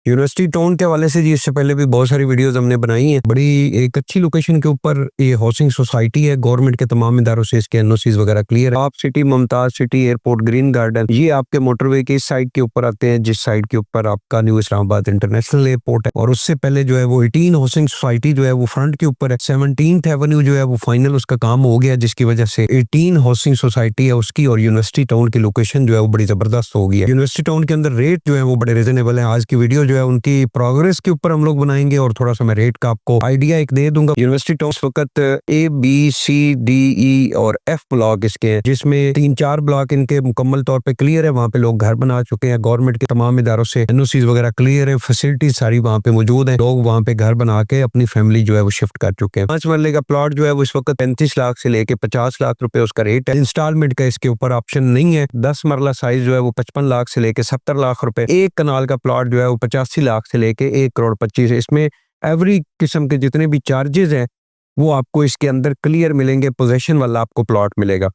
University town के हवाले से जी इससे पहले भी बहुत सारी वीडियोस हमने बनाई हैं। बड़ी एक अच्छी लोकेशन के ऊपर ये हाउसिंग सोसाइटी है। गवर्नमेंट के तमाम इदारों से इसके एनओसीज वगैरह क्लियर है। आप city, Mumtaz city, airport, green garden, ये आपके मोटरवे के इस साइड के ऊपर आते हैं, जिस साइड के ऊपर आपका न्यू इस्लामाबाद इंटरनेशनल एयरपोर्ट है। और उससे पहले जो है वो 18 हाउसिंग सोसाइटी जो है वो फ्रंट के ऊपर है। 17th एवेन्यू जो है वो फाइनल उसका काम हो गया, जिसकी वजह से 18 हाउसिंग सोसाइटी है उसकी और यूनिवर्सिटी टाउन की लोकेशन जो है वो बड़ी जबरदस्त हो गई है। यूनिवर्सिटी टाउन के अंदर रेट जो है वो बड़े रीजनेबल है। आज की वीडियो जो है उनकी प्रोग्रेस के ऊपर हम लोग बनाएंगे और थोड़ा सा मैं रेट का आपको आइडिया एक दे दूंगा। यूनिवर्सिटी टाउन इस वक्त A, B, C, D, E और F ब्लॉक इसके हैं, जिसमें 3-4 ब्लॉक इनके मुकम्मल तौर पे क्लियर है। वहाँ पे लोग घर बना चुके हैं। गवर्नमेंट के तमाम इदारों से एनओसीज वगैरह क्लियर है। फैसिलिटीज सारी वहाँ पे मौजूद है। लोग वहाँ पे घर बना के अपनी फैमिली जो है वो शिफ्ट कर चुके हैं। 5 मरले का प्लॉट जो है वो इस वक्त 35 लाख से लेके 50 लाख रुपए उसका रेट है। इंस्टॉलमेंट का इसके ऊपर ऑप्शन नहीं है। 10 मरला साइज जो है वो 55 लाख से लेके 70 लाख रुपए। 1 कनाल का प्लॉट जो है वो 85 लाख से लेके 1,25,00,000। इसमें एवरी किस्म के जितने भी चार्जेस हैं वो आपको इसके अंदर क्लियर मिलेंगे। पोजेशन वाला आपको प्लॉट मिलेगा।